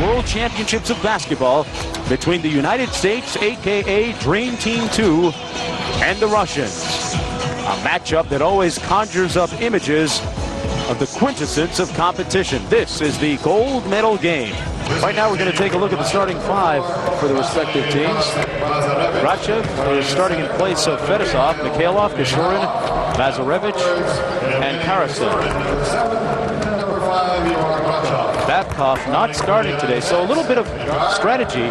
World Championships of Basketball between the United States, aka Dream Team 2, and the Russians. A matchup that always conjures up images of the quintessence of competition. This is the gold medal game. Right now we're going to take a look at the starting five for the respective teams. Rachev is starting in place of Fedosov, Mikhailov, Kashurin, Bazarevic, and Karatsev. Babkov not starting today, so a little bit of strategy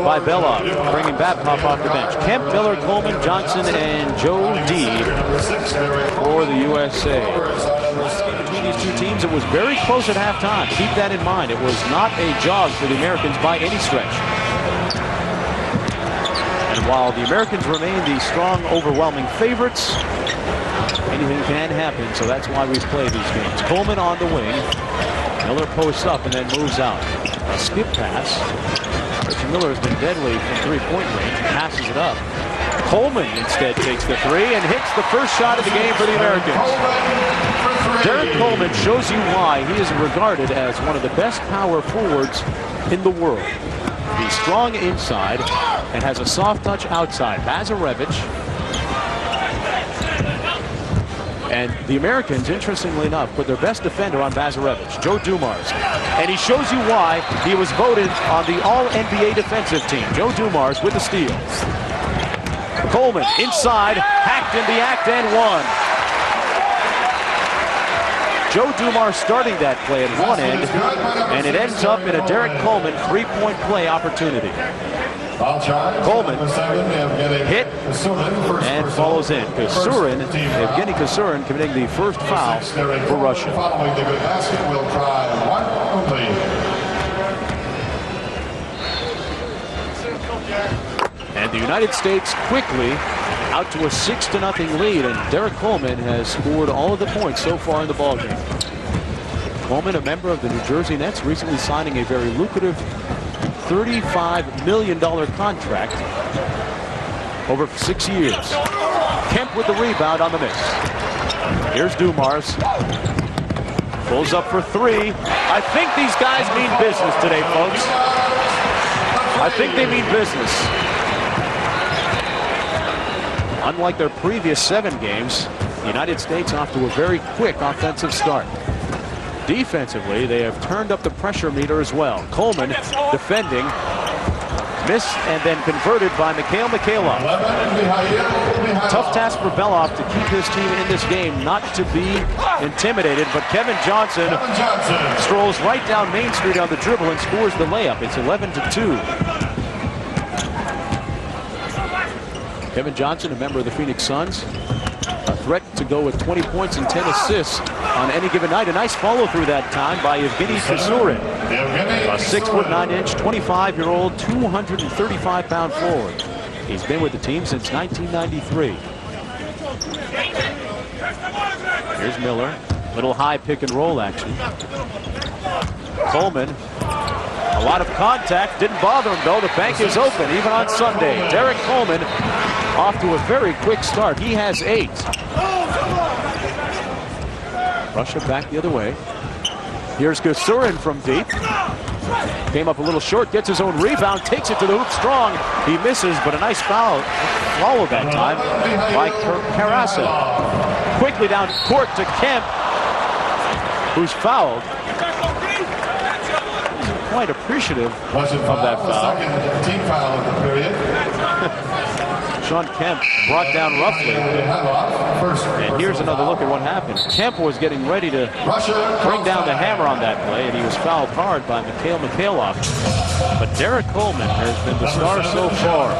by Belov, bringing Babkov off the bench. Kemp, Miller, Coleman, Johnson, and Joe D for the USA. Between these two teams, it was very close at halftime. Keep that in mind. It was not a jog for the Americans by any stretch. And while the Americans remain the strong, overwhelming favorites, anything can happen, so that's why we play these games. Coleman on the wing. Miller posts up and then moves out. A skip pass. Richie Miller has been deadly from three-point range. Passes it up. Coleman instead takes the three and hits the first shot of the game for the Americans. Derek Coleman shows you why he is regarded as one of the best power forwards in the world. He's strong inside and has a soft touch outside. Bazarevic. And the Americans, interestingly enough, put their best defender on Bazarevic, Joe Dumars. And he shows you why he was voted on the All-NBA defensive team. Joe Dumars with the steal. Coleman inside, hacked in the act and one. Joe Dumars starting that play at one end, and it ends up in a Derek Coleman three-point play opportunity. Coleman hit and follows in. Yevgeny Kasurin committing the first foul for Russia. And the United States quickly out to a 6-0 lead, and Derek Coleman has scored all of the points so far in the ballgame. Coleman, a member of the New Jersey Nets, recently signing a very lucrative $35 million contract over 6 years. Kemp with the rebound on the miss. Here's Dumars. Pulls up for three. I think these guys mean business today, folks. I think they mean business. Unlike their previous 7 games, the United States off to a very quick offensive start. Defensively, they have turned up the pressure meter as well. Coleman defending, missed and then converted by Mikhailov. Tough task for Belov to keep his team in this game, not to be intimidated, but Kevin Johnson strolls right down Main Street on the dribble and scores the layup. It's 11-2. Kevin Johnson, a member of the Phoenix Suns, a threat to go with 20 points and 10 assists on any given night. A nice follow-through that time by Yevgeny Kasurin. A 6'9", 25-year-old, 235-pound forward. He's been with the team since 1993. Here's Miller. Little high pick-and-roll action. Coleman. A lot of contact. Didn't bother him, though. The bank is open, even on Sunday. Derek Coleman off to a very quick start. He has 8. Russia back the other way. Here's Kasurin from deep. Came up a little short, gets his own rebound, takes it to the hoop strong. He misses, but a nice foul swallowed that time by Karatsev. Quickly down court to Kemp, who's fouled. Quite appreciative of that foul. Team foul of the period. Sean Kemp brought down roughly. And here's another look at what happened. Kemp was getting ready to bring down the hammer on that play, and he was fouled hard by Mikhailov. But Derek Coleman has been the star so far.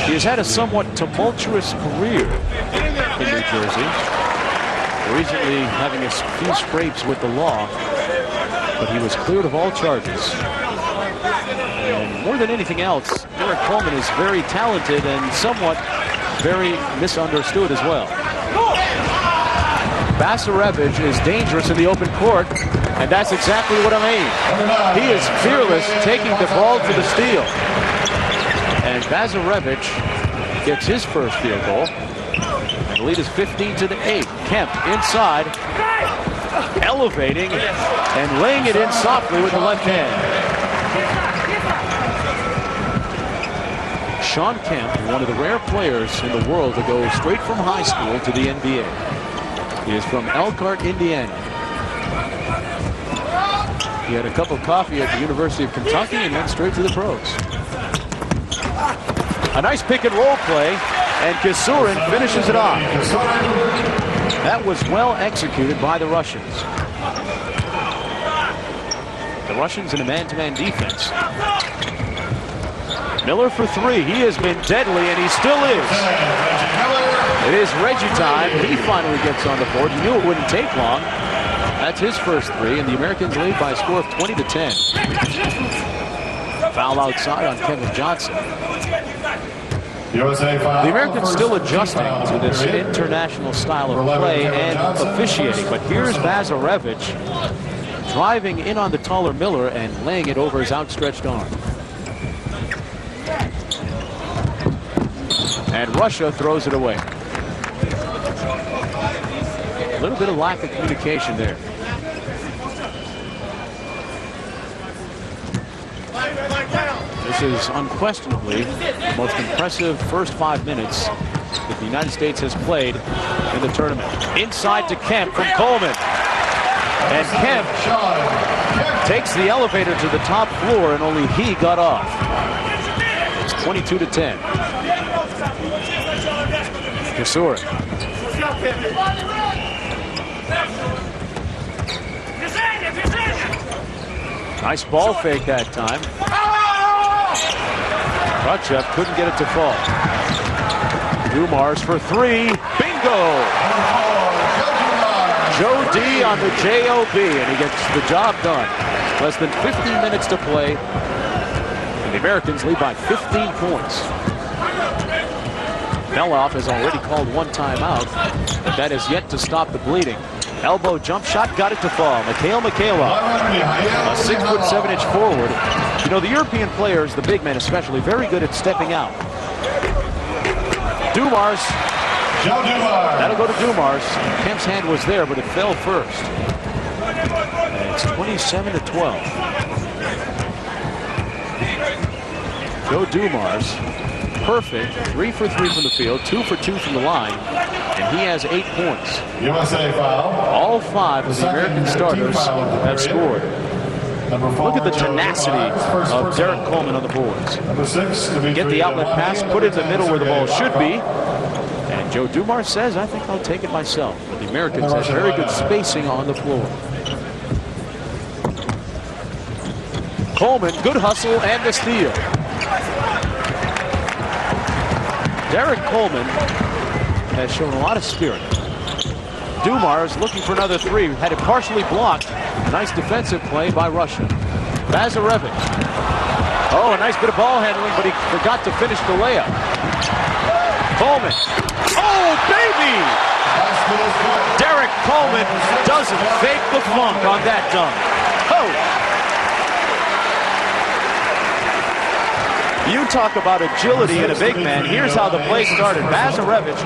He has had a somewhat tumultuous career in New Jersey. Recently having a few scrapes with the law, but he was cleared of all charges. And more than anything else, Derek Coleman is very talented and somewhat very misunderstood as well. Bazarevic is dangerous in the open court, and that's exactly what I mean. He is fearless, taking the ball to the steal. And Bazarevic gets his first field goal. And the lead is 15-8. Kemp inside, elevating and laying it in softly with the left hand. Shawn Kemp, one of the rare players in the world to go straight from high school to the NBA. He is from Elkhart, Indiana. He had a cup of coffee at the University of Kentucky and went straight to the pros. A nice pick and roll play, and Kisurin finishes it off. That was well executed by the Russians. The Russians in a man-to-man defense. Miller for three. He has been deadly, and he still is. It is Reggie time. He finally gets on the board. He knew it wouldn't take long. That's his first three, and the Americans lead by a score of 20-10. Foul outside on Kevin Johnson. The Americans still adjusting to this international style of play and officiating, but here's Bazarevic driving in on the taller Miller and laying it over his outstretched arm. And Russia throws it away. A little bit of lack of communication there. This is unquestionably the most impressive first 5 minutes that the United States has played in the tournament. Inside to Kemp from Coleman. And Kemp takes the elevator to the top floor, and only he got off. It's 22-10. Kisurin. Nice ball fake that time. Rutschev couldn't get it to fall. Dumars for three. Bingo! Joe D on the JOB, and he gets the job done. Less than 15 minutes to play. And the Americans lead by 15 points. Beloff has already called one timeout, but that is yet to stop the bleeding. Elbow jump shot, got it to fall. Mikhail Mikhailov, a 6'7" forward. You know, the European players, the big men especially, very good at stepping out. Dumars. That'll go to Dumars. Kemp's hand was there, but it fell first. And it's 27-12. Joe Dumars. Perfect, 3 for 3 from the field, 2 for 2 from the line, and he has 8 points. USA foul. All 5 of the American starters have scored. Look at the tenacity of Derek Coleman on the boards. Get the outlet pass, put it in the middle where the ball should be, and Joe Dumars says, I think I'll take it myself. But the Americans have very good spacing on the floor. Coleman, good hustle and the steal. Derek Coleman has shown a lot of spirit. Dumars looking for another three. Had it partially blocked. Nice defensive play by Russia. Bazarevic. Oh, a nice bit of ball handling, but he forgot to finish the layup. Coleman. Oh, baby! Derek Coleman doesn't fake the funk on that dunk. Oh! You talk about agility in a big man. Here's how the play started. Bazarevic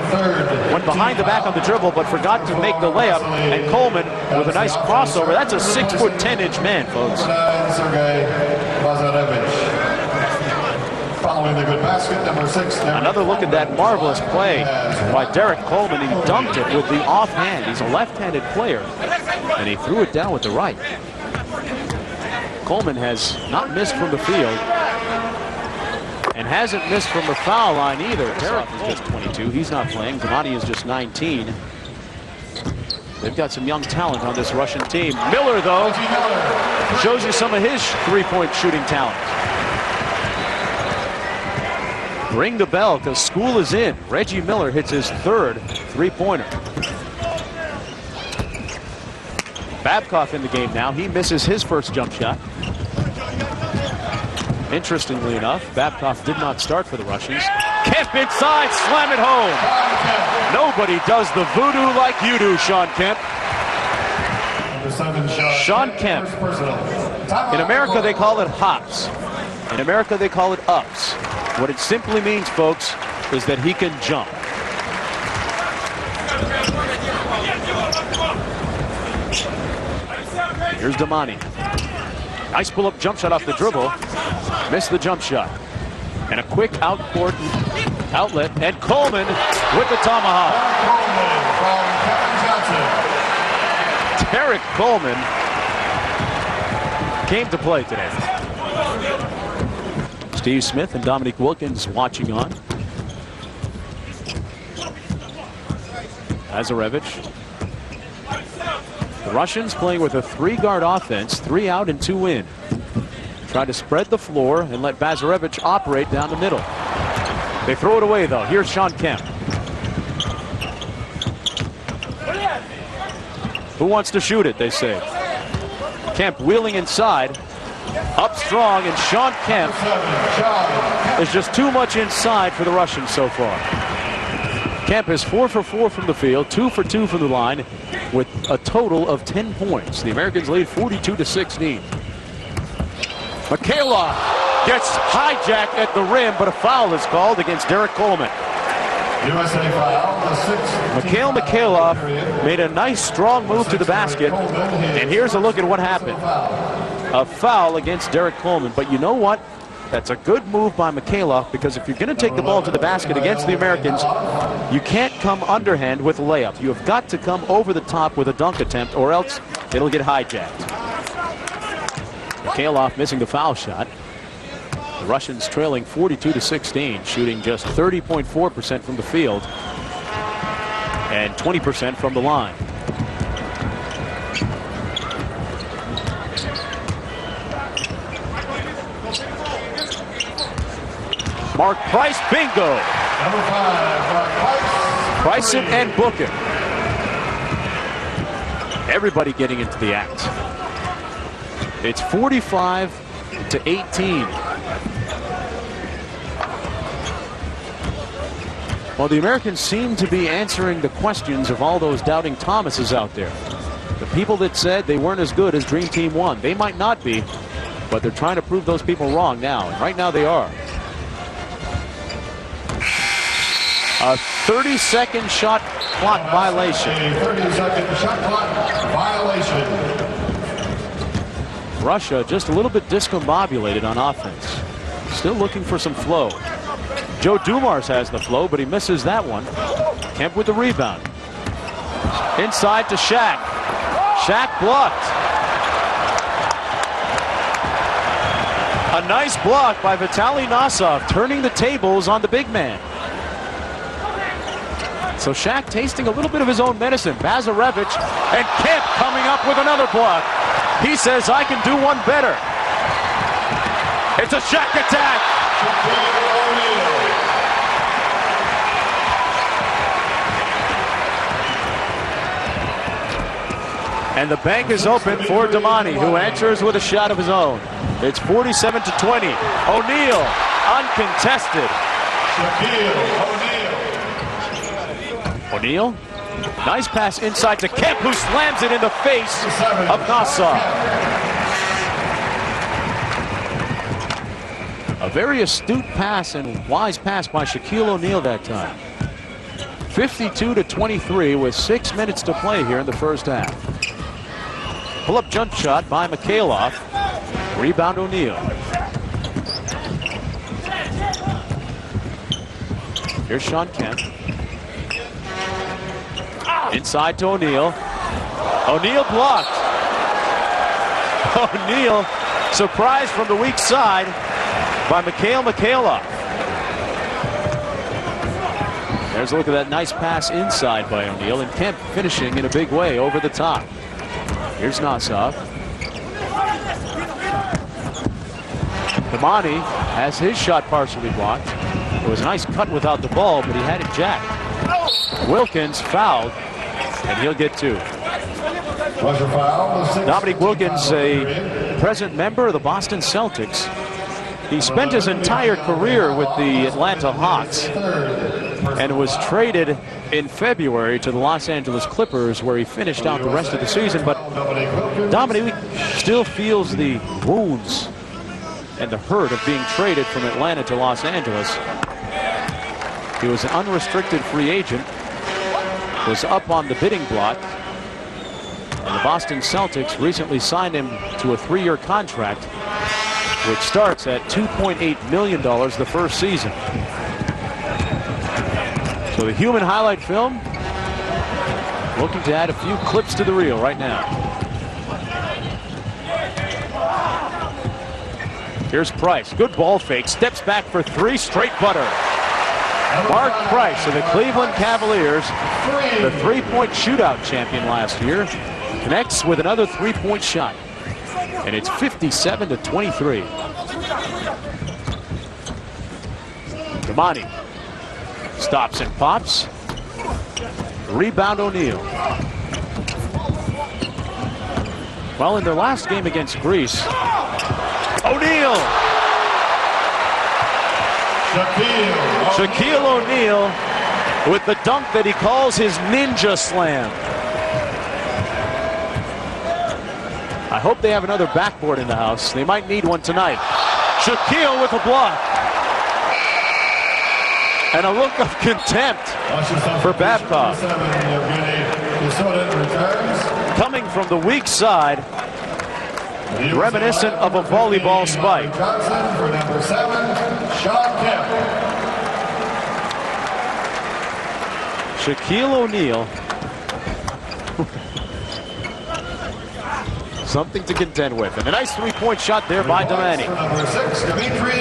went behind the back on the dribble, but forgot to make the layup. And Coleman with a nice crossover. That's a 6'10" man, folks. Following the good basket, number 6. Another look at that marvelous play by Derek Coleman. He dunked it with the offhand. He's a left-handed player, and he threw it down with the right. Coleman has not missed from the field. And hasn't missed from the foul line either. Derek is just 22. He's not playing. Gennady is just 19. They've got some young talent on this Russian team. Miller, though, shows you some of his three-point shooting talent. Ring the bell, because school is in. Reggie Miller hits his third three-pointer. Babcock in the game now. He misses his first jump shot. Interestingly enough, Babcock did not start for the Russians. Kemp inside, slam it home. Nobody does the voodoo like you do, Shawn Kemp. Shawn Kemp. In America, they call it hops. In America, they call it ups. What it simply means, folks, is that he can jump. Here's Damani. Nice pull-up jump shot off the dribble. Missed the jump shot. And a quick out-court outlet. And Coleman with the tomahawk. Derek Coleman came to play today. Steve Smith and Dominique Wilkins watching on. Bazarevic. The Russians playing with a 3-guard offense, 3 out and 2 in. Try to spread the floor and let Bazarevic operate down the middle. They throw it away though. Here's Sean Kemp. Who wants to shoot it, they say. Kemp wheeling inside. Up strong, and Sean Kemp is just too much inside for the Russians so far. Kemp is 4 for 4 from the field, 2 for 2 from the line, with a total of 10 points. The Americans lead 42-16. Mikhailov gets hijacked at the rim, but a foul is called against Derek Coleman. USA foul, the 6th. Mikhailov made a nice strong move to the basket, and here's a look at what happened. A foul against Derek Coleman, but you know what? That's a good move by Mikhailov, because if you're going to take the ball to the basket against the Americans, you can't come underhand with a layup. You have got to come over the top with a dunk attempt, or else it'll get hijacked. Mikhailov missing the foul shot. The Russians trailing 42-16, shooting just 30.4% from the field and 20% from the line. Mark Price, bingo! Number 5, Mark Price. Price it and book it. Everybody getting into the act. It's 45-18. Well, the Americans seem to be answering the questions of all those doubting Thomases out there. The people that said they weren't as good as Dream Team 1. They might not be, but they're trying to prove those people wrong now. And right now they are. A 30-second shot clock violation. A 30-second shot clock violation. Russia just a little bit discombobulated on offense. Still looking for some flow. Joe Dumars has the flow, but he misses that one. Kemp with the rebound. Inside to Shaq. Shaq blocked. A nice block by Vitaly Nosov, turning the tables on the big man. So Shaq tasting a little bit of his own medicine. Bazarevic and Kemp coming up with another block. He says, I can do one better. It's a Shaq attack. And the bank is open for Damani, who answers with a shot of his own. It's 47-20. O'Neal, uncontested. O'Neal, nice pass inside to Kemp, who slams it in the face of Nosov. A very astute pass and wise pass by Shaquille O'Neal that time. 52-23 with 6 minutes to play here in the first half. Pull-up jump shot by Mikhailov. Rebound O'Neal. Here's Sean Kemp. Inside to O'Neal. O'Neal blocked. O'Neal surprised from the weak side by Mikhailov. There's a look at that nice pass inside by O'Neal, and Kemp finishing in a big way over the top. Here's Nosov. Damani has his shot partially blocked. It was a nice cut without the ball, but he had it jacked. Wilkins fouled, and he'll get 2. Dominique Wilkins, a present member of the Boston Celtics. He spent his entire career with the Atlanta Hawks and was traded in February to the Los Angeles Clippers, where he finished out the rest of the season. But Dominique still feels the wounds and the hurt of being traded from Atlanta to Los Angeles. He was an unrestricted free agent, was up on the bidding block, And the Boston Celtics recently signed him to a 3-year contract, which starts at $2.8 million the first season. So the human highlight film looking to add a few clips to the reel right now. Here's Price. Good ball fake. Steps back for 3. Straight butter. Mark Price of the Cleveland Cavaliers, the 3-point shootout champion last year, connects with another 3-point shot. And it's 57-23. Damani stops and pops. Rebound O'Neal. Well, in their last game against Greece, O'Neal. Shaquille O'Neal with the dunk that he calls his ninja slam. I hope they have another backboard in the house. They might need one tonight. Shaquille with a block. And a look of contempt for Babcock. Coming from the weak side, reminiscent of a volleyball spike. Shaquille O'Neal. Something to contend with. And a nice 3-point shot there by Damani. Number 6, Dimitri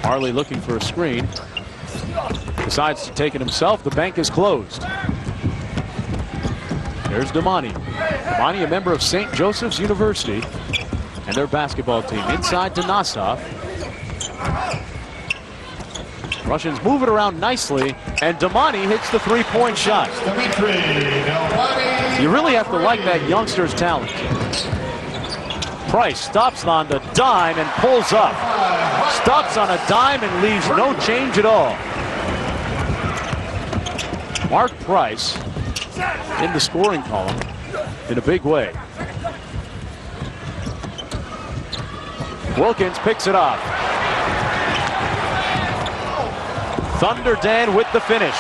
Marley looking for a screen. Decides to take it himself. The bank is closed. There's Damani. Damani, a member of St. Joseph's University and their basketball team. Inside to Nassaf. Russians move it around nicely, and Damani hits the 3-point shot. You really have to like that youngster's talent. Price stops on the dime and pulls up. Stops on a dime and leaves no change at all. Mark Price in the scoring column in a big way. Wilkins picks it up. Thunder Dan with the finish.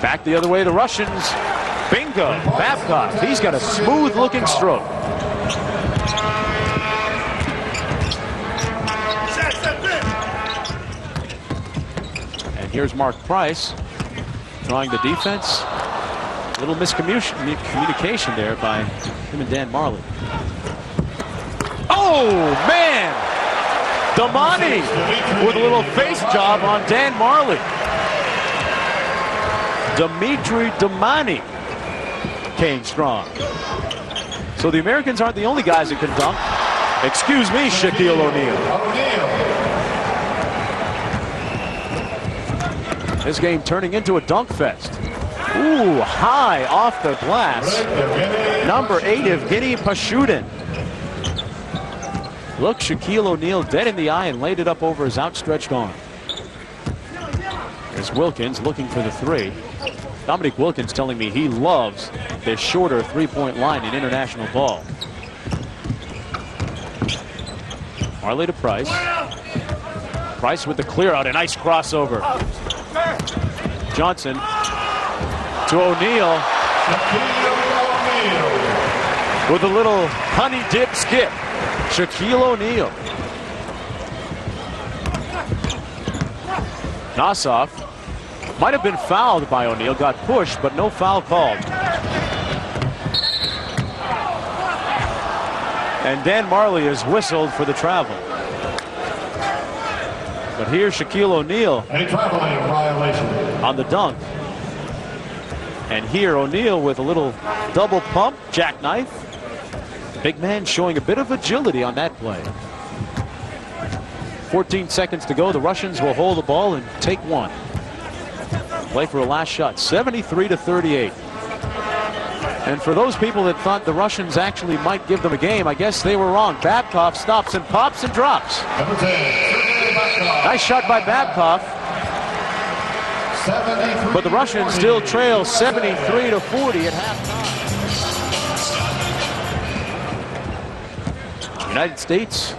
Back the other way, the Russians. Bingo, Babcock. He's got a smooth-looking stroke. And here's Mark Price drawing the defense. A little miscommunication there by him and Dan Marley. Oh, man! Damani with a little face job on Dan Marley. Dimitri Damani came strong. So the Americans aren't the only guys that can dunk. Excuse me, Shaquille O'Neal. This game turning into a dunk fest. Ooh, high off the glass. Number 8, Yevgeny Pashudin. Look, Shaquille O'Neal dead in the eye and laid it up over his outstretched arm. There's Wilkins looking for the 3. Dominique Wilkins telling me he loves this shorter 3-point line in international ball. Marley to Price. Price with the clear out, a nice crossover. Johnson to O'Neal with a little honey dip skip. Shaquille O'Neal. Nassaf might have been fouled by O'Neal, got pushed, but no foul called. And Dan Marley is whistled for the travel. But here's Shaquille O'Neal on the dunk. And here O'Neal with a little double pump, jackknife. Big man showing a bit of agility on that play. 14 seconds to go. The Russians will hold the ball and take one. Play for a last shot, 73-38. And for those people that thought the Russians actually might give them a game, I guess they were wrong. Babcock stops and pops and drops. Nice shot by Babcock. But the Russians still trail 73-40 at halftime. United States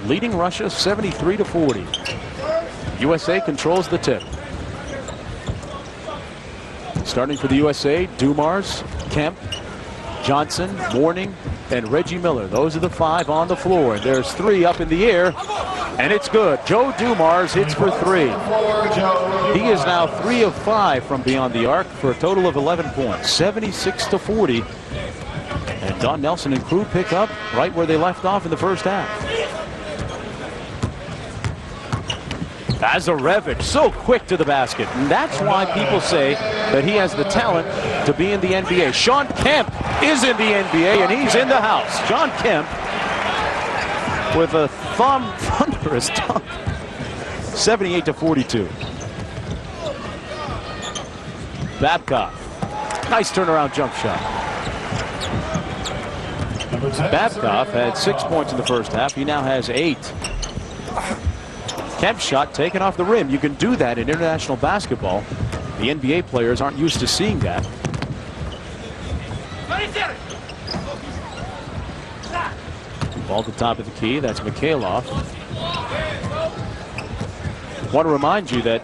leading Russia 73-40. USA controls the tip. Starting for the USA, Dumars, Kemp, Johnson, Mourning, and Reggie Miller. Those are the 5 on the floor. And there's 3 up in the air, and it's good. Joe Dumars hits for 3. He is now 3 of 5 from beyond the arc for a total of 11 points, 76-40. And Don Nelson and crew pick up right where they left off in the first half. Bazarevic, so quick to the basket. And that's why people say that he has the talent to be in the NBA. Shawn Kemp is in the NBA, and he's in the house. Shawn Kemp with a thunderous dunk. 78-42. Babcock, nice turnaround jump shot. Babcock had 6 points in the first half. He now has 8. Kemp's shot taken off the rim. You can do that in international basketball. The NBA players aren't used to seeing that. Ball at the top of the key. That's Mikhailov. Want to remind you that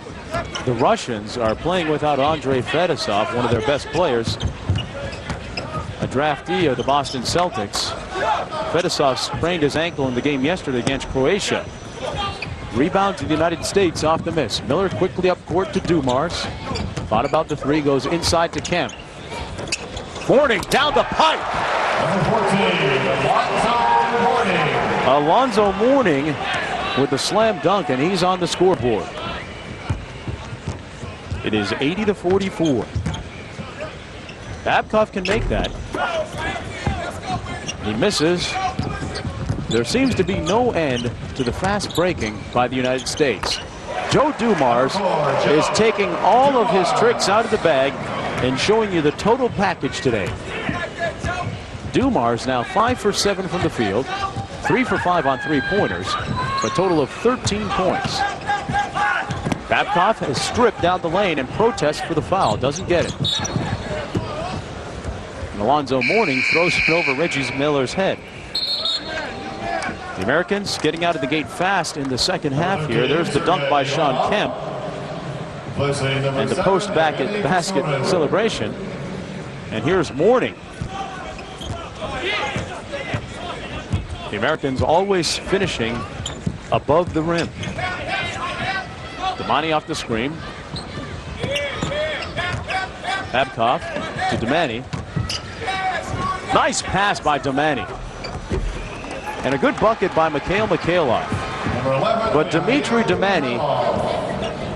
the Russians are playing without Andrei Fedosov, one of their best players, a draftee of the Boston Celtics. Fedosov sprained his ankle in the game yesterday against Croatia. Rebound to the United States off the miss. Miller quickly up court to Dumars. Thought about the 3, goes inside to Kemp. Mourning down the pipe. Number 14, Alonzo Mourning with the slam dunk, and he's on the scoreboard. It is 80-44. Babcock can make that. He misses. There seems to be no end to the fast breaking by the United States. Joe Dumars is taking all of his tricks out of the bag and showing you the total package today. Dumars now 5 for 7 from the field, 3 for 5 on 3-pointers, for a total of 13 points. Babcock has stripped down the lane and protests for the foul, doesn't get it. And Alonzo Mourning throws it over Reggie Miller's head. The Americans getting out of the gate fast in the second half here. There's the dunk by Shawn Kemp. And the post basket celebration. And here's Mourning. The Americans always finishing above the rim. Damani off the screen. Babcock to Damani. Nice pass by Damani. And a good bucket by Mikhailov. But Dimitri Damani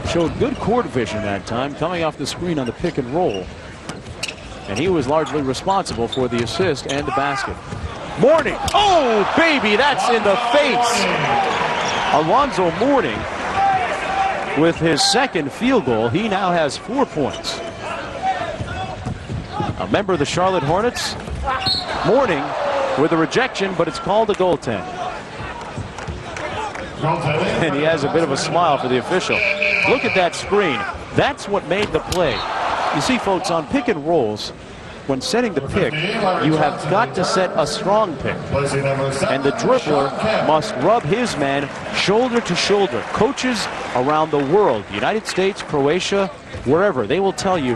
showed good court vision that time, coming off the screen on the pick and roll. And he was largely responsible for the assist and the basket. Mourning. Oh, baby, that's in the face. Alonzo Mourning with his second field goal. He now has 4 points. A member of the Charlotte Hornets. Mourning with a rejection, but it's called a goaltend. And he has a bit of a smile for the official. Look at that screen. That's what made the play. You see, folks, on pick and rolls, when setting the pick, you have got to set a strong pick. And the dribbler must rub his man shoulder to shoulder. Coaches around the world, the United States, Croatia, wherever, they will tell you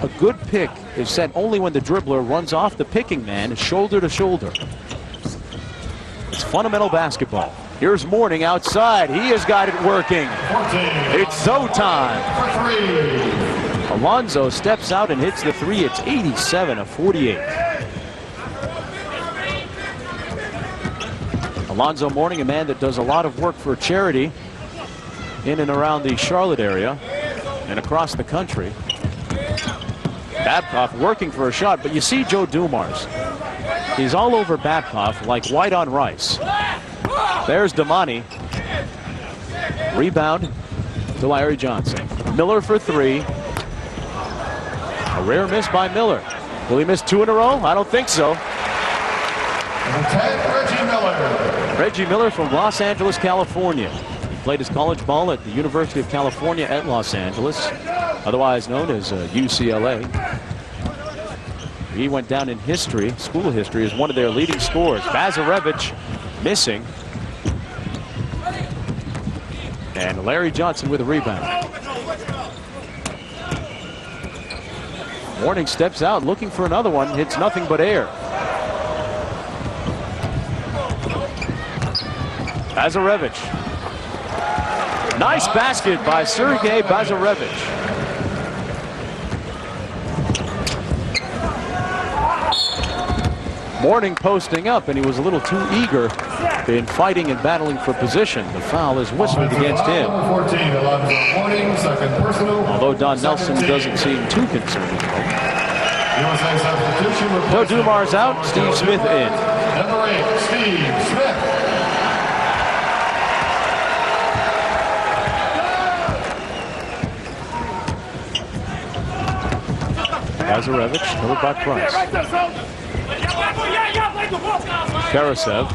a good pick is set only when the dribbler runs off the picking man shoulder to shoulder. It's fundamental basketball. Here's Mourning outside. He has got it working. It's so time. Alonzo steps out and hits the 3. It's 87-48. Alonzo Mourning, a man that does a lot of work for charity in and around the Charlotte area and across the country. Babcock working for a shot, but you see Joe Dumars. He's all over Babcock like white on rice. There's Damani. Rebound to Larry Johnson. Miller for 3. A rare miss by Miller. Will he miss 2 in a row? I don't think so. Reggie Miller. Reggie Miller from Los Angeles, California. He played his college ball at the University of California at Los Angeles, otherwise known as UCLA. He went down in history, school history, as one of their leading scorers. Bazarevic missing. And Larry Johnson with a rebound. Mourning steps out looking for another one. Hits nothing but air. Bazarevic. Nice basket by Sergei Bazarevic. Mourning posting up, and he was a little too eager in fighting and battling for position. The foul is whistled against him. Although Don Nelson doesn't seem too concerned. So Dumar's out, Steve Smith in. Number 8, Steve Smith. Bazarevic, covered by Price. Karatsev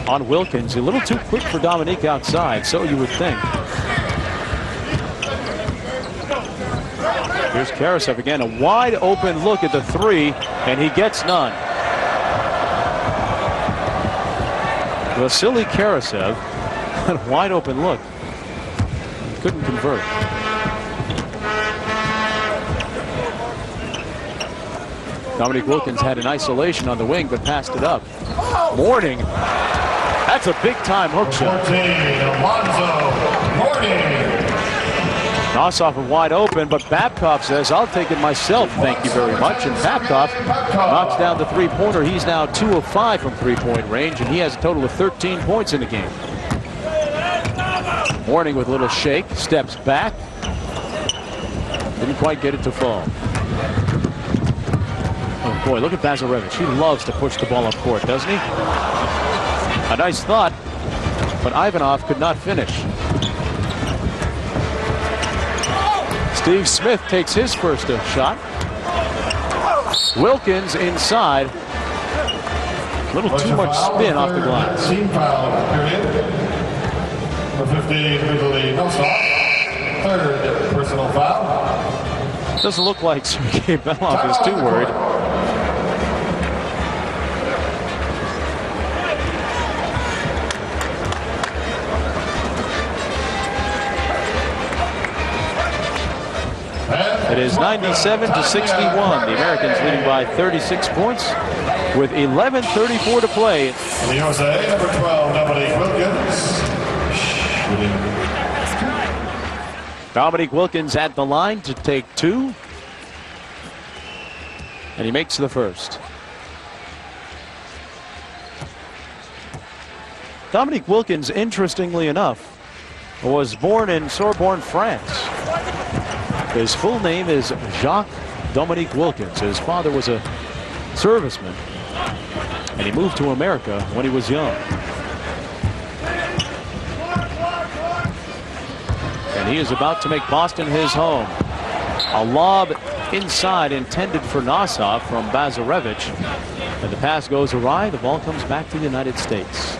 on Wilkins, a little too quick for Dominik outside, so you would think. Here's Karatsev again, a wide open look at the three, and he gets none. Vasily Karatsev, a wide open look, couldn't convert. Dominik Wilkins had an isolation on the wing, but passed it up. Mourning. That's a big-time hook shot. Nossoff wide open, but Babcock says, I'll take it myself, thank you very much. And Babcock knocks down the three-pointer. He's now 2 of 5 from three-point range, and he has a total of 13 points in the game. Mourning with a little shake, steps back. Didn't quite get it to fall. Oh boy, look at Bazarevic. He loves to push the ball up court, doesn't he? A nice thought, but Ivanov could not finish. Steve Smith takes his first shot. Wilkins inside. A little too much spin off the glass. Team foul period. For 15, Vitaly Nossoff. Third personal foul. Doesn't look like Sergei Belov is too worried. It is 97-61. The Americans leading by 36 points with 11:34 to play. And the USA, number 12, Dominik Wilkins. Dominik Wilkins at the line to take two. And he makes the first. Dominik Wilkins, interestingly enough, was born in Sorbonne, France. His full name is Jacques Dominik Wilkins. His father was a serviceman, and he moved to America when he was young. And he is about to make Boston his home. A lob inside intended for Nossoff from Bazarevic. And the pass goes awry. The ball comes back to the United States.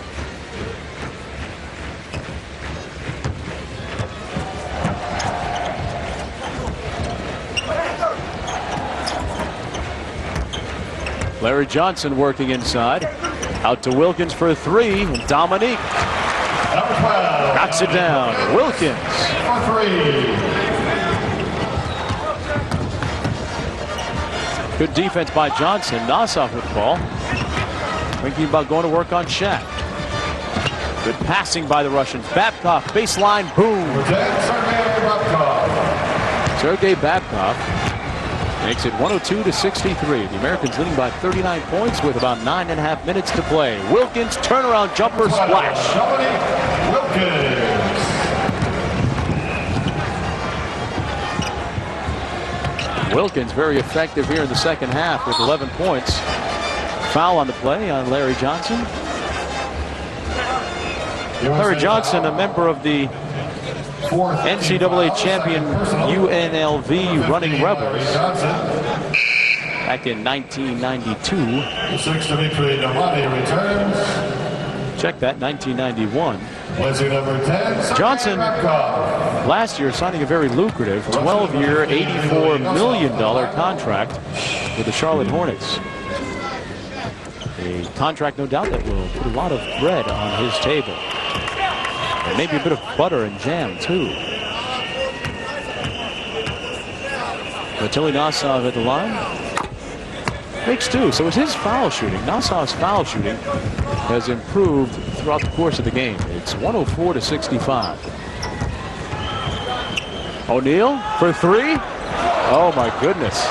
Larry Johnson working inside. Out to Wilkins for a three. And Dominik knocks it down. Wilkins. For three. Good defense by Johnson. Nossoff with the ball. Thinking about going to work on Shaq. Good passing by the Russians. Babcock, baseline, boom. Sergei Babcock makes it 102-63. The Americans leading by 39 points with about 9.5 minutes to play. Wilkins turnaround jumper splash. Wilkins very effective here in the second half with 11 points. Foul on the play on Larry Johnson. Larry Johnson, a member of the NCAA champion UNLV Running Rebels back in 1992. Check that, 1991. Johnson last year signing a very lucrative 12-year, $84 million contract with the Charlotte Hornets. A contract, no doubt, that will put a lot of bread on his table. And maybe a bit of butter and jam, too. Vasily Nosov at the line. Makes two. So it's his foul shooting. Nosov's foul shooting has improved throughout the course of the game. It's 104 to 65. O'Neal for three. Oh, my goodness.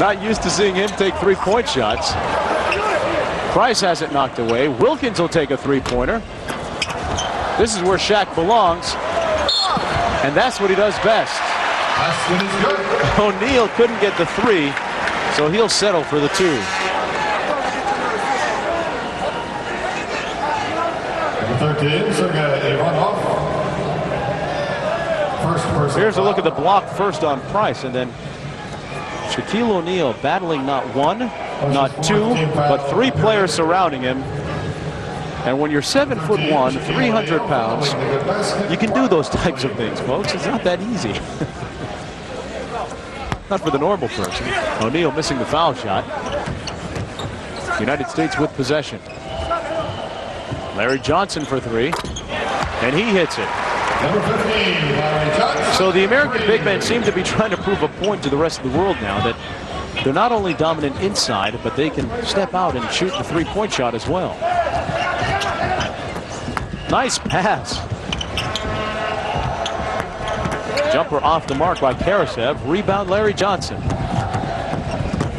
Not used to seeing him take three-point shots. Price has it knocked away. Wilkins will take a three-pointer. This is where Shaq belongs. And that's what he does best. O'Neal couldn't get the three, so he'll settle for the two. Number 13, Se르게이. Here's a look at the block first on Price, and then Shaquille O'Neal battling not one, not two, but three players surrounding him. And when you're 7'1", 300 pounds, you can do those types of things, folks. It's not that easy. Not for the normal person. O'Neal missing the foul shot. United States with possession. Larry Johnson for three, and he hits it. Number 15, Larry Johnson. So the American big men seem to be trying to prove a point to the rest of the world now that they're not only dominant inside, but they can step out and shoot the three-point shot as well. Nice pass. Jumper off the mark by Karatsev. Rebound Larry Johnson.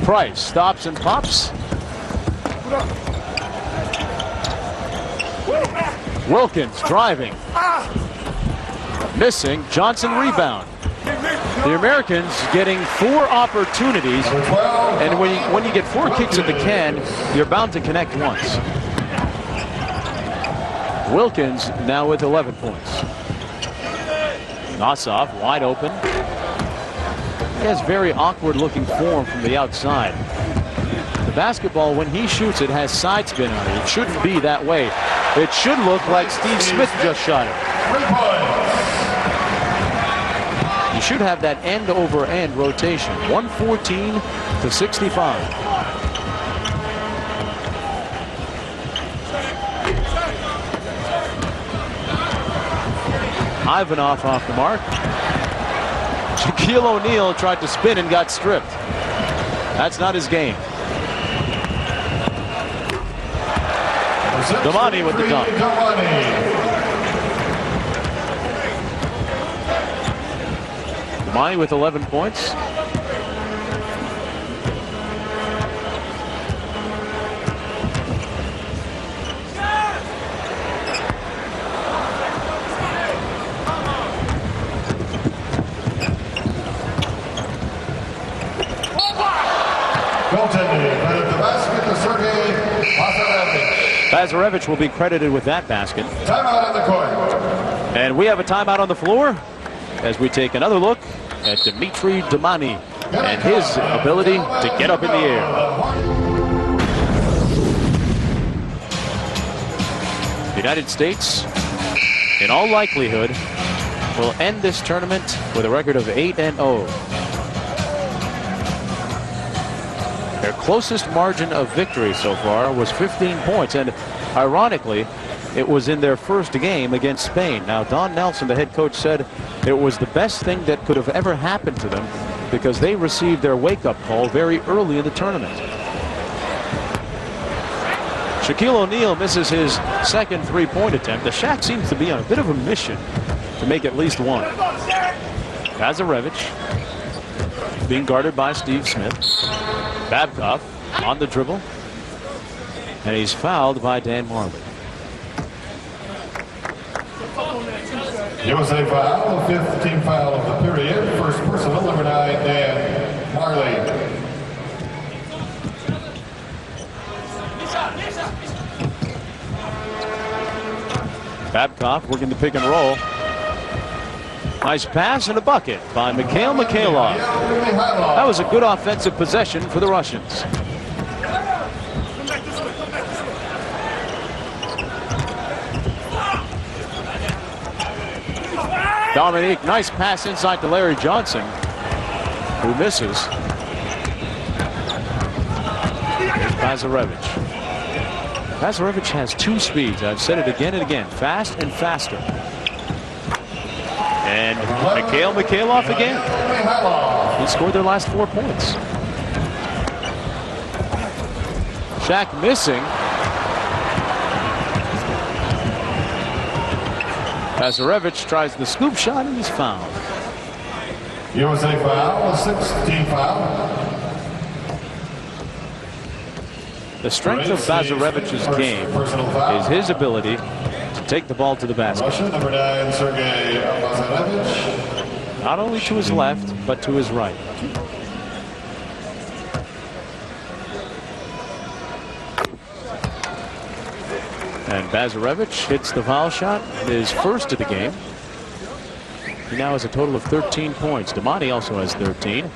Price stops and pops. Wilkins driving. Missing. Johnson rebound. The Americans getting four opportunities, and when you get four kicks at the can, you're bound to connect once. Wilkins now with 11 points. Nosov wide open. He has very awkward looking form from the outside. The basketball, when he shoots it, has side spin on it. It shouldn't be that way. It should look like Steve Smith just shot it. You should have that end-over-end rotation. 114 to 65. Ivanov off the mark. Shaquille O'Neal tried to spin and got stripped. That's not his game. Domani with the dunk. Domani with 11 points. Bazarevic will be credited with that basket. Timeout on the court. And we have a timeout on the floor as we take another look at Dimitri Domani and his ability to get up in the air. The United States, in all likelihood, will end this tournament with a record of 8-0. Their closest margin of victory so far was 15 points, and ironically, it was in their first game against Spain. Now, Don Nelson, the head coach, said it was the best thing that could have ever happened to them because they received their wake-up call very early in the tournament. Shaquille O'Neal misses his second three-point attempt. The Shaq seems to be on a bit of a mission to make at least one. Bazarevic being guarded by Steve Smith. Babcock on the dribble, and he's fouled by Dan Marley. USA foul, the fifth team foul of the period. First personal, number 9, Dan Marley. Babcock working the pick and roll. Nice pass and a bucket by Mikhail Mikhailov. That was a good offensive possession for the Russians. Dominique, nice pass inside to Larry Johnson, who misses. Here's Bazarevic. Bazarevic has two speeds. I've said it again and again. Fast and faster. And Mikhailov again. He scored their last 4 points. Shaq missing. Bazarevic tries the scoop shot and he's fouled. USA foul, 16 foul. The strength of Bazarevic's game is his ability to take the ball to the basket. Russia, number 9, Sergei Bazarevich. Not only to his left, but to his right. And Bazarevic hits the foul shot, his first of the game. He now has a total of 13 points. Damani also has 13.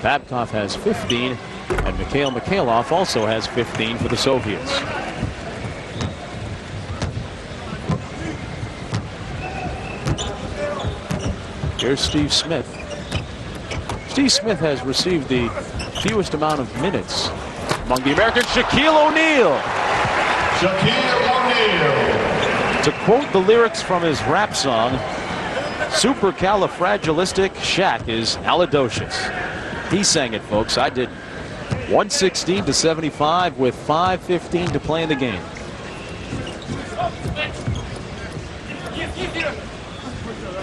Babkov has 15. And Mikhailov also has 15 for the Soviets. Here's Steve Smith. Steve Smith has received the fewest amount of minutes among the Americans. Shaquille O'Neal. To quote the lyrics from his rap song, supercalifragilistic Shaq is alidocious. He sang it, folks. I didn't. 116 to 75 with 5:15 to play in the game.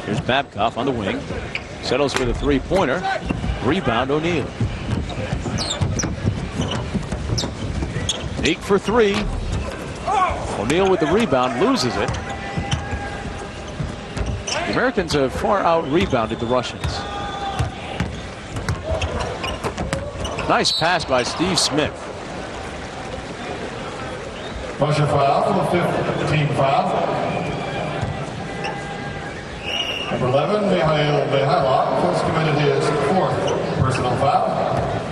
Here's Babkov on the wing. Settles for the three-pointer. Rebound O'Neal. Meek for three. O'Neal with the rebound, loses it. The Americans have far out-rebounded the Russians. Nice pass by Steve Smith. Russia foul for the 5th team foul. Number 11, Mikhailov has committed his 4th personal foul.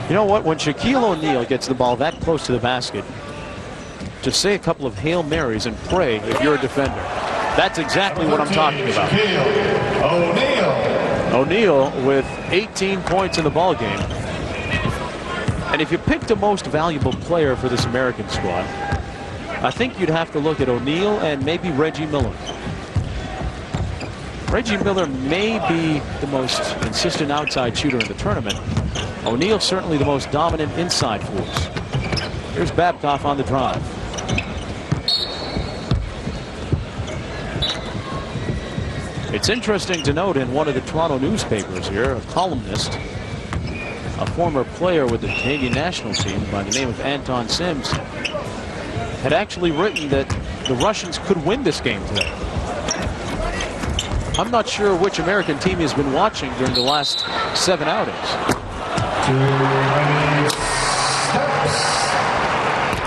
You know what? When Shaquille O'Neal gets the ball that close to the basket, just say a couple of Hail Marys and pray if you're a defender. That's exactly what I'm talking about. O'Neal with 18 points in the ball game. And if you picked the most valuable player for this American squad, I think you'd have to look at O'Neal and maybe Reggie Miller. Reggie Miller may be the most consistent outside shooter in the tournament. O'Neal certainly the most dominant inside force. Here's Babkov on the drive. It's interesting to note in one of the Toronto newspapers here, a columnist, a former player with the Canadian national team by the name of Anton Sims, had actually written that the Russians could win this game today. I'm not sure which American team he has been watching during the last 7 outings.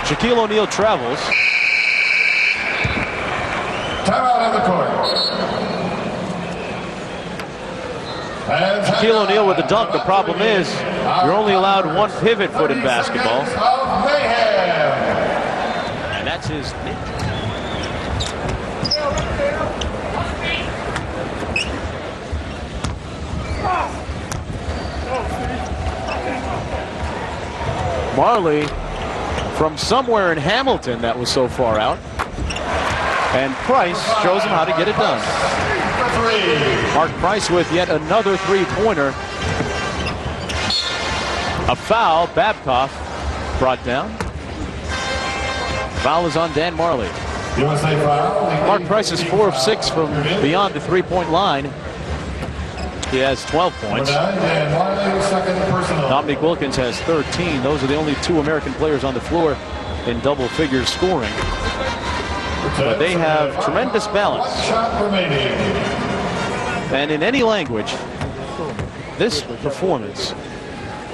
Shaquille O'Neal travels. Timeout on the court. Shaquille O'Neal with the dunk. The problem is you're only allowed one pivot foot in basketball. And that's his. Marley from somewhere in Hamilton that was so far out. And Price shows him how to get it done. Mark Price with yet another three-pointer. A foul. Babkov brought down. Foul is on Dan Marley. Mark Price is 4 of 6 from beyond the three-point line. He has 12 points. Dominique Wilkins has 13. Those are the only 2 American players on the floor in double figures scoring. But they have tremendous balance. And in any language, this performance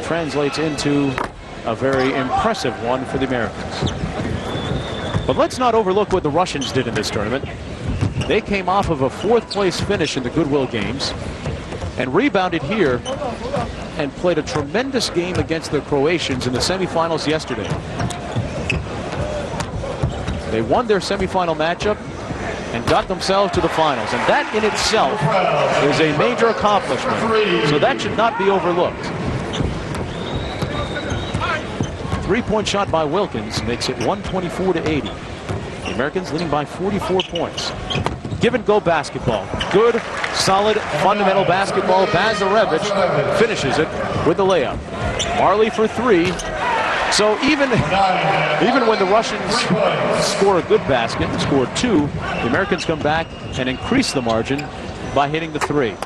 translates into a very impressive one for the Americans. But let's not overlook what the Russians did in this tournament. They came off of a 4th place finish in the Goodwill Games and rebounded here and played a tremendous game against the Croatians in the semifinals yesterday. They won their semifinal matchup and got themselves to the finals, and that in itself is a major accomplishment, so that should not be overlooked. Three-point shot by Wilkins makes it 124 to 80. The Americans leading by 44 points. Give and go basketball. Good, solid, fundamental basketball. Bazarevic finishes it with the layup. Marley for three. So even when the Russians score a good basket, score two, the Americans come back and increase the margin by hitting the three.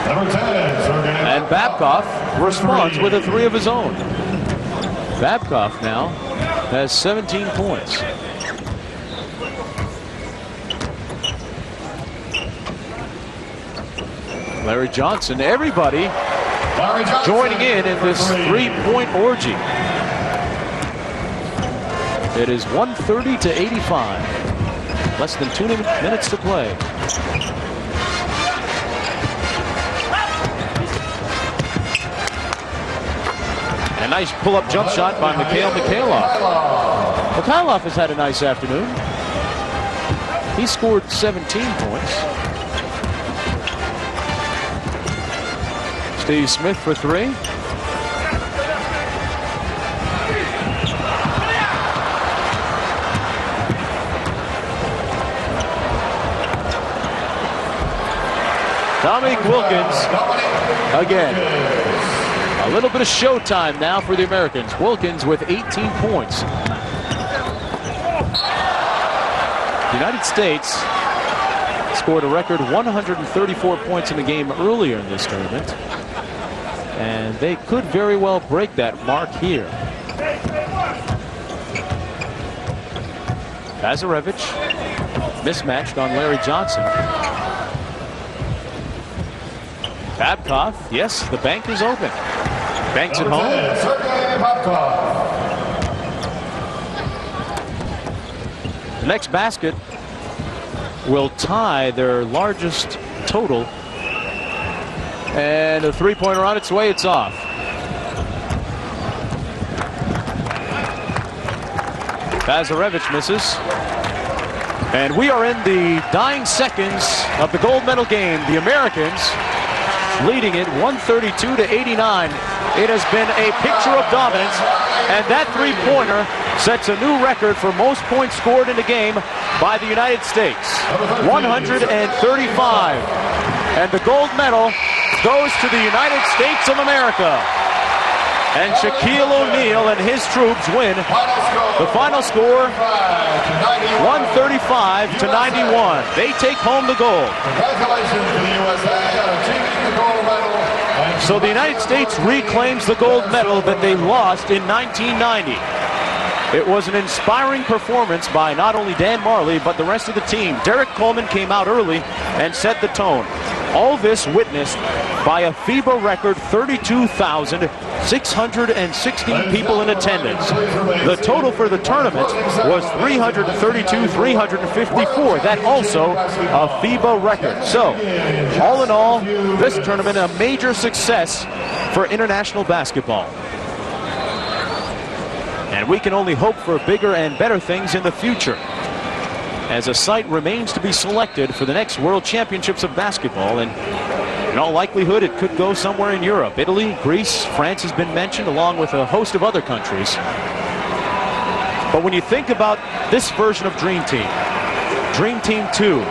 And Babcock responds with a three of his own. Babcock now has 17 points. Larry Johnson, everybody joining in this three-point orgy. It is 130 to 85. Less than 2 minutes to play. A nice pull-up jump shot by Mikhail Mikhailov. Mikhailov has had a nice afternoon. He scored 17 points. Steve Smith for three. Dominic Wilkins again. A little bit of showtime now for the Americans. Wilkins with 18 points. The United States scored a record 134 points in the game earlier in this tournament. And they could very well break that mark here. Bazarevic mismatched on Larry Johnson. Babcock, yes, the bank is open. Banks at home. The next basket will tie their largest total. And a three-pointer on its way, it's off. Bazarevic misses. And we are in the dying seconds of the gold medal game. The Americans leading it 132 to 89. It has been a picture of dominance, and that three-pointer sets a new record for most points scored in a game by the United States. 135. And the gold medal goes to the United States of America. And Shaquille O'Neal and his troops win. The final score, 135 to 91. They take home the gold. Congratulations to the USA on achieving the gold medal. So the United States reclaims the gold medal that they lost in 1990. It was an inspiring performance by not only Dan Marley, but the rest of the team. Derek Coleman came out early and set the tone. All this witnessed by a FIBA record 32,616 people in attendance. The total for the tournament was 332,354. That also a FIBA record. So, all in all, this tournament a major success for international basketball. And we can only hope for bigger and better things in the future, as a site remains to be selected for the next World Championships of basketball, and in all likelihood it could go somewhere in Europe. Italy, Greece, France has been mentioned, along with a host of other countries. But when you think about this version of Dream Team, Dream Team 2,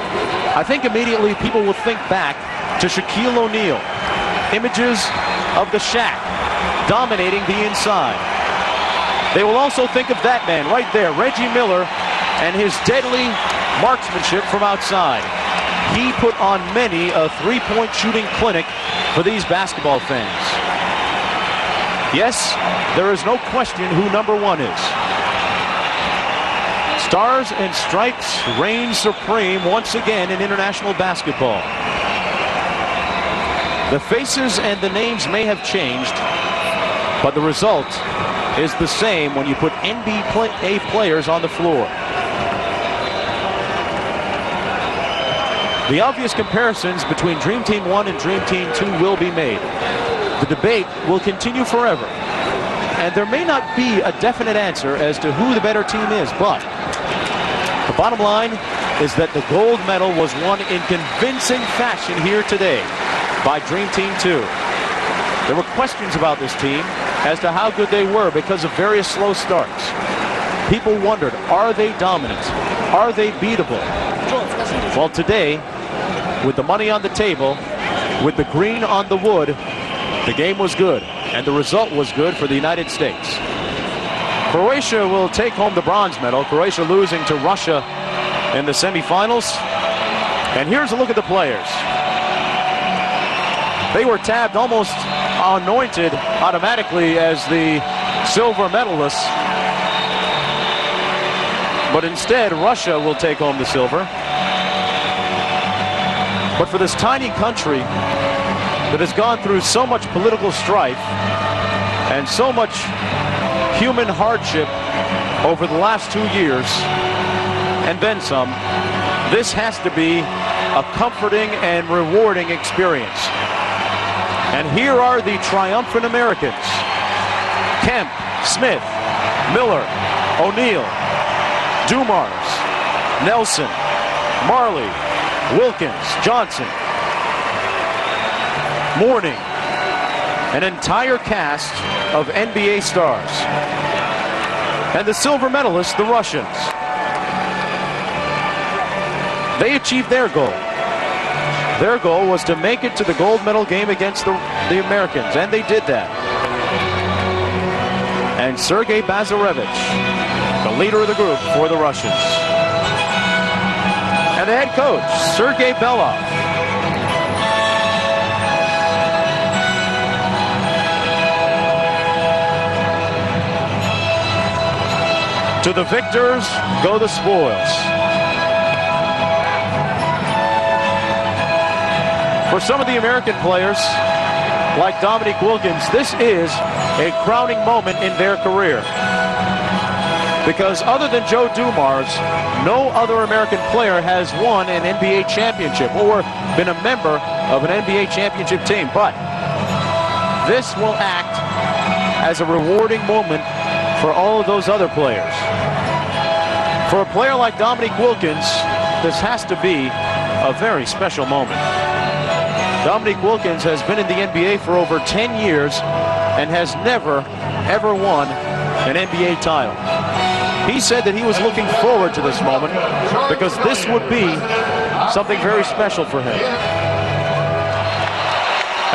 I think immediately people will think back to Shaquille O'Neal. Images of the Shaq dominating the inside. They will also think of that man right there, Reggie Miller, and his deadly marksmanship from outside. He put on many a three-point shooting clinic for these basketball fans. Yes, there is no question who number one is. Stars and stripes reign supreme once again in international basketball. The faces and the names may have changed, but the result is the same when you put NBA players on the floor. The obvious comparisons between Dream Team 1 and Dream Team 2 will be made. The debate will continue forever, and there may not be a definite answer as to who the better team is, but the bottom line is that the gold medal was won in convincing fashion here today by Dream Team 2. There were questions about this team as to how good they were because of various slow starts. people wondered, are they dominant? Are they beatable? Well, today, with the money on the table, with the green on the wood, the game was good, and the result was good for the United States. Croatia will take home the bronze medal. Croatia losing to Russia in the semifinals. And here's a look at the players. They were tabbed almost anointed automatically as the silver medalists. But instead, Russia will take home the silver. But for this tiny country that has gone through so much political strife and so much human hardship over the last 2 years, and then some, this has to be a comforting and rewarding experience. And here are the triumphant Americans: Kemp, Smith, Miller, O'Neill, Dumars, Nelson, Marley, Wilkins, Johnson, Mourning, an entire cast of NBA stars. And the silver medalists, the Russians. They achieved their goal. Their goal was to make it to the gold medal game against the Americans, and they did that. And Sergei Bazarevic, the leader of the group for the Russians. And the head coach, Sergei Belov. To the victors go the spoils. For some of the American players, like Dominique Wilkins, this is a crowning moment in their career. Because other than Joe Dumars, no other American player has won an NBA championship or been a member of an NBA championship team. But this will act as a rewarding moment for all of those other players. For a player like Dominique Wilkins, this has to be a very special moment. Dominique Wilkins has been in the NBA for over 10 years and has never, ever won an NBA title. He said that he was looking forward to this moment because this would be something very special for him.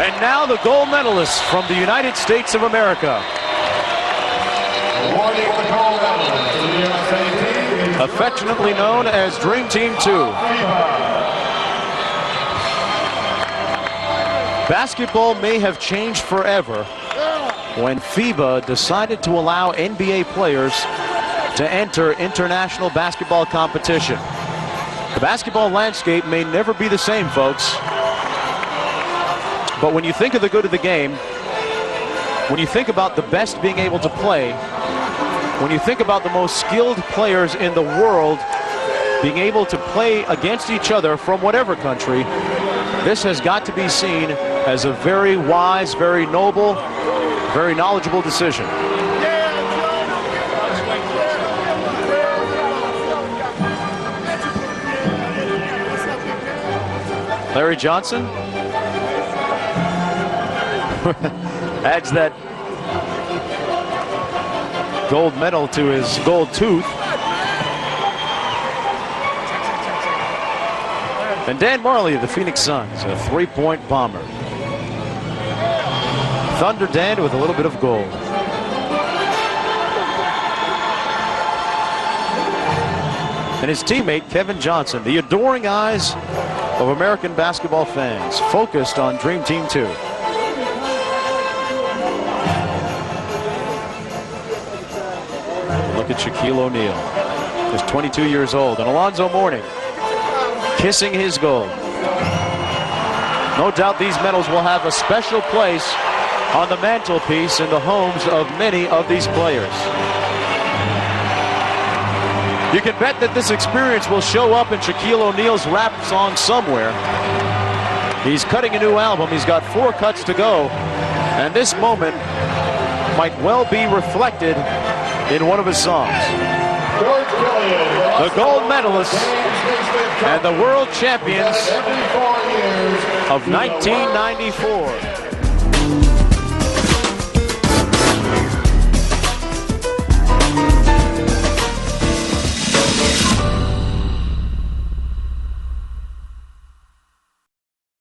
And now the gold medalists from the United States of America. Affectionately known as Dream Team 2. Basketball may have changed forever when FIBA decided to allow NBA players to enter international basketball competition. The basketball landscape may never be the same, folks. But when you think of the good of the game, when you think about the best being able to play, when you think about the most skilled players in the world being able to play against each other from whatever country, this has got to be seen as a very wise, very noble, very knowledgeable decision. Larry Johnson adds that gold medal to his gold tooth. And Dan Marley of the Phoenix Suns, a three-point bomber. Thunder Dan with a little bit of gold. And his teammate, Kevin Johnson, the adoring eyes of American basketball fans, focused on Dream Team 2. Look at Shaquille O'Neal, just 22 years old, and Alonzo Mourning kissing his gold. No doubt these medals will have a special place on the mantelpiece in the homes of many of these players. You can bet that this experience will show up in Shaquille O'Neal's rap song somewhere. He's cutting a new album. He's got 4 cuts to go. And this moment might well be reflected in one of his songs. The gold medalists and the world champions of 1994.